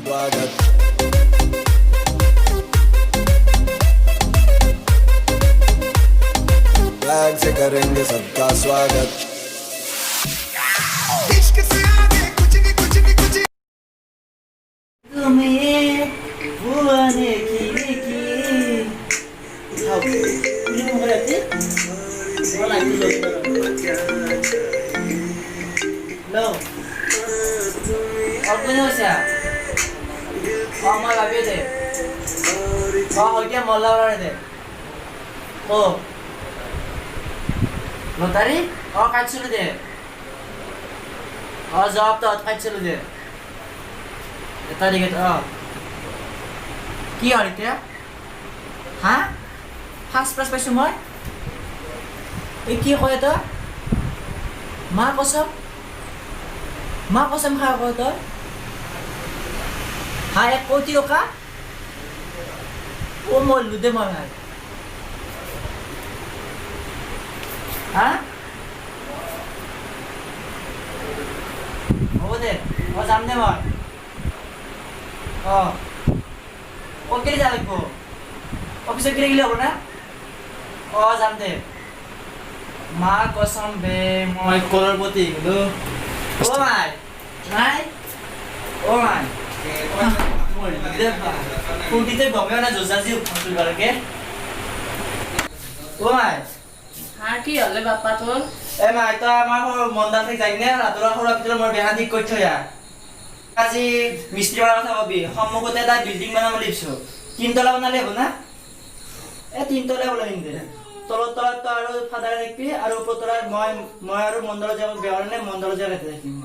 स्वागत प्यार से करेंगे सबका स्वागत इश्क से आगे कुछ नहीं तुम्हें बुआने की आओ ini mau berarti mau lagi lo aku nyosya mama lagi deh oh dia mau lawan deh oh lo tadi oh kacau deh oh jawab tuh kacau deh tadi gitu oh কি আর এটা হ্যাঁ ফার্স্ট প্রাইজ পাইছো মই এই কি কয় এটা মা কসম খাই কয় তই হ্যাঁ 1 কোটি টকা ও মল্লু দে মই ভাই হ্যাঁ হ'ব দে মই যাম দে মই ওকে যা লাগবো অফিসে গেলে গেলে হবে না যাম দে মা কসম বে মই করবতি গলো ও মাই ও মাই ফুটিতে গমে না জোজাজি ফুটুল বারকে ও মাই হ্যাঁ কি হলে বাপ্পা তোর এ মাই তো আমার মন্দার থেকে যাই না রাতরা খরা ভিতরে মোর বেহা ঠিক কই থয়া আজি মিস্ত্রি বানার কথা ভাবি সম্মুখতে এটা বিল্ডিং বানাব লিখছো তিনতলা বানালে হবো না এ তিনতলা বলে নিতে তলত তলত তো আৰু ফাদাৰে দেখবি আৰু উপতলাত মই আৰু মন্দল যাব বেহৰনে মন্দল যাতে দেখিম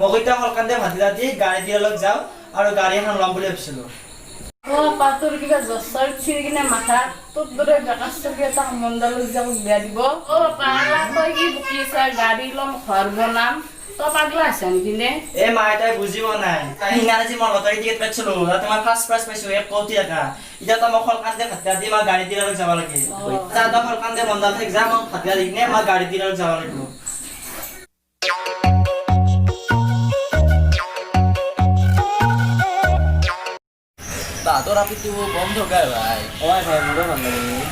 মগইতা হলকান্দে ভাতি ৰাতি গাড়ী দিয়া লগ যাও আৰু গাড়ী এখন লম বুলি ভাবিছিলো ও বাপ্পা তোর কিবা জসর ছিড়ি কিনে মাথা তোর দরে গাকাস্তকে তা মন্দালক যাব বিয়া দিব ও পাগলা কই কি বুকিছা গাড়ী লম ঘর বনাম তো পাগলা আছেন কিনে এ মাই তাই বুজিব নাই ইংৰাজী মই লটাৰী টিকেট পাইছিলো তোমাৰ ফাৰ্ষ্ট প্ৰাইজ পাইছো 1 কোটি টাকা ইটা তো মই হলকান্দে ভাতি ৰাতি মই গাড়ী দিয়া লগ যাব লাগে যা তো হলকান্দে মন্দল থেকে যাম ভাতি ৰাতি নে মই গাড়ী দিয়া লগ যাব লাগিব তোরা পিতু বন্ধ কর ভাই ওই ভাই মোর বন্ধ নেই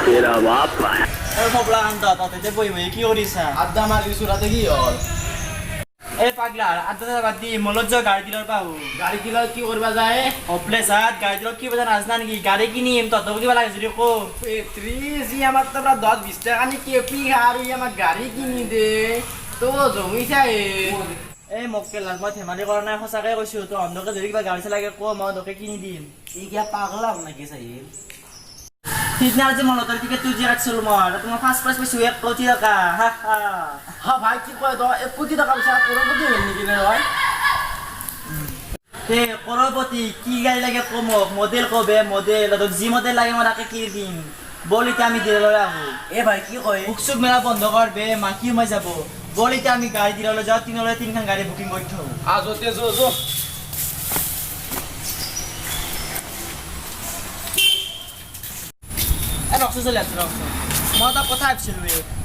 তেরা বাপ এই ফবলা আন্দা তাতে বই বই কি করিছা আড্ডা মারি সুরাতে কি হল এই পাগলা আদা বাদ দি মলজ গাড়ি দিলর পাও গাড়ি কিলা কি করবা যায় অপলে সাত গাড়ি দিলর কি বাজার আজনা নাকি গাড়ি কিনিম তত কি লাগে যদি কো 30 আমার তো 10-20 টাকা নি কেপি আর আমার গাড়ি কিনি দে তো জমি চাই এই মক্কে লাগ মই ধেমালি কৰা নাই সঁচাকে কৈছো তো অন্ধকে যদি কিবা গাড়ি লাগে কো মই দকে কিনি দিম ই কি পাগলা নাকি চাই সিদিনা যে মলতৰ টিকেট তুই যে ৰাখছিল মই তোমাৰ ফাৰ্ষ্ট প্ৰাইজ পাইছো 1 কোটি টাকা হা হা হ্যাঁ ভাই কি কয় তো 1 কোটি টাকা পয়সা করবতি নাকি নে ভাই তে করবতি কি গাড়ি লাগে কম মডেল কবে মডেল তো জি মডেল লাগে মই তাকে কি দিম বলিতে আমি দিলে লয় আহো এ ভাই কি কয় উকসুক মেলা বন্ধ করবে মাকি মই যাব বলিতে আমি গাড়ি দিলে যাও তিনখান গাড়ি বুকিং কৰি থও আজতে জো এ রক্স চলে আছে রক্স মই এটা কথা ভাবছিলো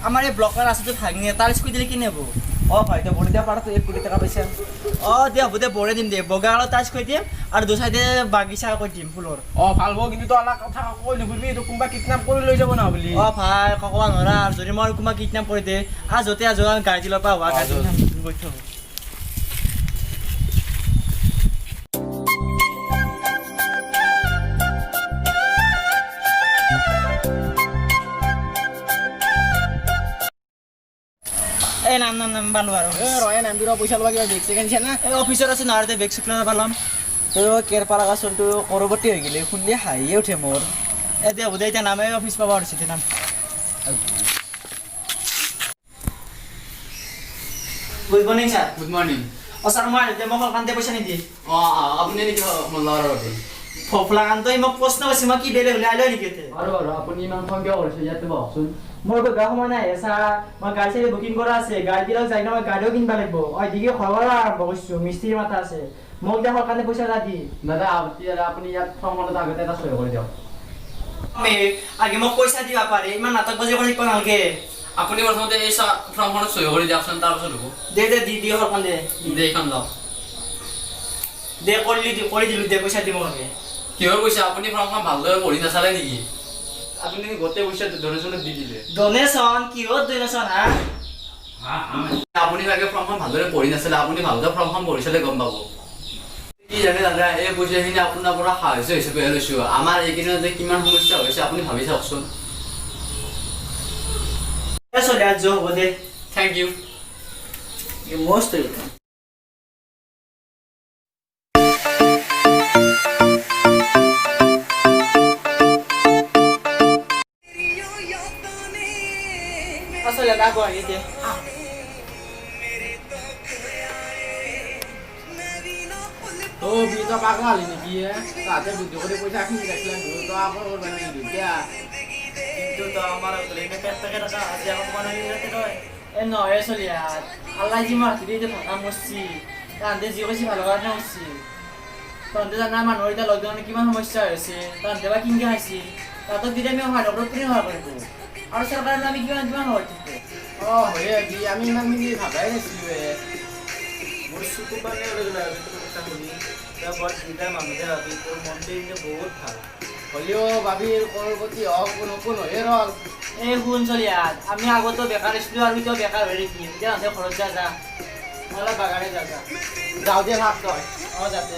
আমার এই ব্লকার আছে তো ভাগনি তার স্কুটি দিলে কি নেব ও ভাই তো বড় দিয়া পাড়া তো 1 কোটি টাকা পয়সা দে হব দে বড়ে দিম দে বগা আলো টাচ কই দিম আর দু সাইডে বাগিচা কই দিম ফুলৰ ভালবো কিন্তু তো আলা কথা কই নবুলবি তো কোনবা কিডন্যাপ কৰি লৈ যাব না বুলি ভাই ককৱা নৰা আৰ যদি মই কোমা কিডন্যাপ কৰি দে আজ যতে আজ গাড়ি দিলে পাও গাড়ি গৈ থও এই নাম বালো আৰু এ ৰয় নাম দিৰা পইচা লবা কিবা বেক সেকেন্ড না এই অফিসৰ আছে নাৰতে বেক শুকলা পালাম তো কেৰ পাৰা গাছটো কৰবতি হৈ গিলে খুন্দি হাইয়ে উঠে মোৰ এ দে বুদে এতিয়া নামে অফিস পাবা আৰু সিতে নাম good morning sir good morning sir মই এতিয়া মোক কান্তে পইচা নিদি আপুনি নেকি মল্লাৰ ৰবি ফফলা কান্তই মোক প্ৰশ্ন কৰিছে মই কি বেলে হলে আইলো নেকি এতে আৰু আপুনি ইমান ফোন কিয় কৰিছে ইয়াতে বহকচোন মোৰ গা সময় নাই স্যাৰ মই গাড়ি চাৰি বুকিং কৰা আছে গাড়ি দিলক যাই না মই গাড়ীও কিনবা লাগিব অই দিকে খৰৱা আৰম্ভ কৰিছো মিস্ত্ৰী মাথা আছে মোক দেখৰ কান্তে পইচা দি দাদা আপুনি ইয়াত ফৰ্মত আগতে এটা সহায় কৰি দিয়ক আমি আগে মোক পইচা দিবা পাৰে ইমান নাটক বাজি কৰি কোন নালগে আপুনি প্ৰথমতে এই ফৰ্মখনত সহায় কৰি দিয়কচোন তাৰপিছত হ'ব দে দি হৰ কান্দে দে এইখন লওক দে কৰি দিলোঁ দে পইচা দিব লাগে কিহৰ পইচা আপুনি ফৰ্মখন ভালদৰে পঢ়ি নাচালে নেকি আপুনি গোটেই পইচা ডনেশ্যনত দি দিলে ডনেশ্যন কিহত ডনেশ্যন হা আপুনি চাগে ফৰ্মখন ভালদৰে পঢ়ি নাচালে আপুনি ভালদৰে ফৰ্মখন পঢ়ি চালে গম পাব কি জানে দাদা এই পইচাখিনি আপোনাৰ পৰা সাহায্য হিচাপে লৈছোঁ আমাৰ এইকেইদিনত যে কিমান সমস্যা হৈছে আপুনি ভাবি চাওকচোন চলি আজ হ'ব দে থেংক ইউ মস্ত আসলে না গো এই দে তো বিটা পাগলা হলি নেকি তাতে বুদ্ধি করে পয়সা কিনে রাখলাম তো আবার করবে নাকি দিয়া কিন্তু তো আমার প্লেনে পেট থেকে টাকা আজ এখন বানাই দিতে নয় এ নয় চলি আর আল্লাহ জি মার দিতে ভাঙা মসছি তান্তে জি কইছি ভালো কারণে হচ্ছি তান্তে জানা মানুষ এটা লকডাউনে কিমান সমস্যা হয়েছে তান্তে বা কিনকে আইছি তাতো দিলে আমি হয় ডক্টর তুমি হয় করব আর সরকারের আমি কিমান হয় ঠিক ও হয়ে কি আমি ইমান মিনি ভাবাই নাছিলো মোর সুকু বানে ওগুলা কথা বলি তারপর দিদা মামুদে ভাবি তোর মনটা ইনে বহুত ভালো হলেও বাবির করবতি কোন হয়ে রল এই শুন চলি আর আমি আগতো বেকার ছিল আর তো বেকার হয়ে কি যা খরচ যা যা मला বাগানে যা যাও দিয়ে ভাত তয় যাতে